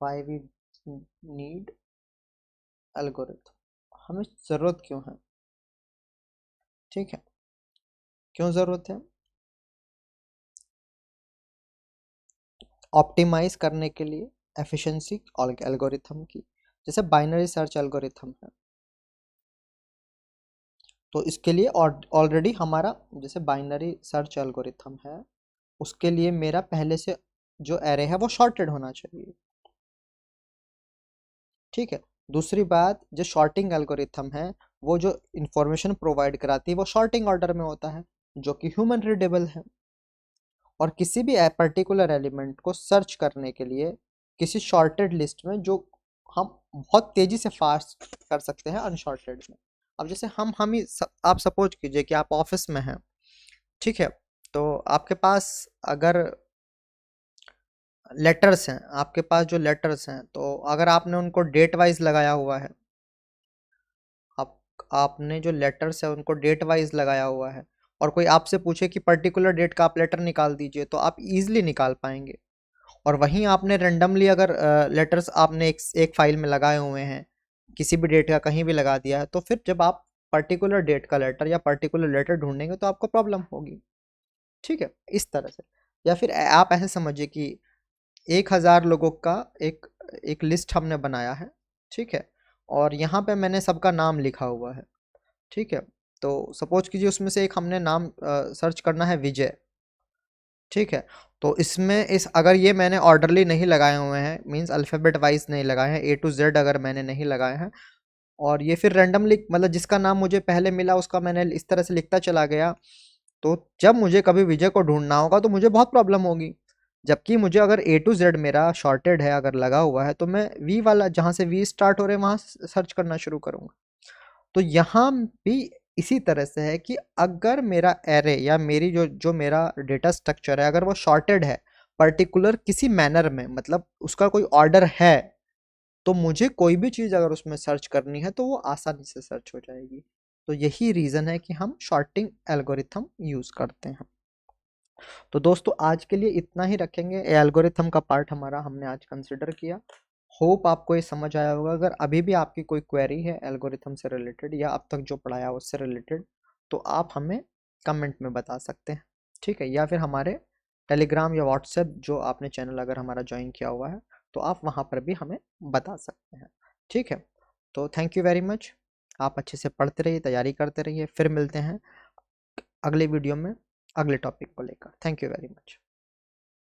Why we need algorithm? हमें ज़रूरत क्यों है? ठीक है, क्यों ज़रूरत है? ऑप्टिमाइज करने के लिए एफिशिएंसी एल्गोरिथम की, जैसे बाइनरी सर्च एल्गोरिथम है, तो इसके लिए ऑलरेडी हमारा जैसे बाइनरी सर्च एल्गोरिथम है, उसके लिए मेरा पहले से जो एरे है वो शॉर्टेड होना चाहिए। ठीक है, दूसरी बात, जो शॉर्टिंग एल्गोरिथम है वो जो इंफॉर्मेशन प्रोवाइड कराती है वो शॉर्टिंग ऑर्डर में होता है, जो कि ह्यूमन रीडेबल है। और किसी भी पर्टिकुलर एलिमेंट को सर्च करने के लिए किसी शॉर्टेड लिस्ट में, जो हम बहुत तेज़ी से फास्ट कर सकते हैं अनशॉर्टेड में। अब जैसे आप सपोज कीजिए कि आप ऑफिस में हैं, ठीक है, तो आपके पास अगर लेटर्स हैं, आपके पास जो लेटर्स हैं, तो अगर आपने उनको डेट वाइज लगाया हुआ है, आप आपने जो लेटर्स है उनको डेट वाइज लगाया हुआ है, और कोई आपसे पूछे कि पर्टिकुलर डेट का आप लेटर निकाल दीजिए, तो आप इजीली निकाल पाएंगे। और वहीं आपने रेंडमली अगर लेटर्स आपने एक फाइल में लगाए हुए हैं, किसी भी डेट का कहीं भी लगा दिया है, तो फिर जब आप पर्टिकुलर डेट का लेटर या पर्टिकुलर लेटर ढूंढेंगे तो आपको प्रॉब्लम होगी। ठीक है, इस तरह से। या फिर आप ऐसे समझिए कि 1000 लोगों का एक एक लिस्ट हमने बनाया है, ठीक है, और यहाँ पे मैंने सबका नाम लिखा हुआ है, ठीक है। तो सपोज कीजिए उसमें से एक हमने नाम सर्च करना है विजय, ठीक है। तो इसमें अगर ये मैंने ऑर्डरली नहीं लगाए हुए हैं, मींस अल्फ़ाबेट वाइज नहीं लगाए हैं, A to Z अगर मैंने नहीं लगाए हैं, और ये फिर रैंडमली मतलब जिसका नाम मुझे पहले मिला उसका मैंने इस तरह से लिखता चला गया, तो जब मुझे कभी विजय को ढूंढना होगा तो मुझे बहुत प्रॉब्लम होगी। जबकि मुझे अगर A to Z मेरा शॉर्टेड है, अगर लगा हुआ है, तो मैं वी वाला, जहाँ से वी स्टार्ट हो रहे हैं वहाँ सर्च करना शुरू करूँगा। तो यहाँ भी इसी तरह से है कि अगर मेरा एरे या मेरी जो मेरा डेटा स्ट्रक्चर है, अगर वो शॉर्टेड है पर्टिकुलर किसी मैनर में, मतलब उसका कोई ऑर्डर है, तो मुझे कोई भी चीज़ अगर उसमें सर्च करनी है तो वो आसानी से सर्च हो जाएगी। तो यही रीज़न है कि हम शॉर्टिंग एल्गोरिथम यूज़ करते हैं। तो दोस्तों आज के लिए इतना ही रखेंगे, एल्गोरिथम का पार्ट हमारा हमने आज कंसिडर किया। होप आपको ये समझ आया होगा। अगर अभी भी आपकी कोई क्वेरी है एल्गोरिथम से रिलेटेड या अब तक जो पढ़ाया उससे रिलेटेड, तो आप हमें कमेंट में बता सकते हैं, ठीक है, या फिर हमारे टेलीग्राम या व्हाट्सएप जो आपने चैनल अगर हमारा ज्वाइन किया हुआ है तो आप वहाँ पर भी हमें बता सकते हैं, ठीक है। तो थैंक यू वेरी मच, आप अच्छे से पढ़ते रहिए, तैयारी करते रहिए, फिर मिलते हैं अगले वीडियो में अगले टॉपिक को लेकर। Thank you very much.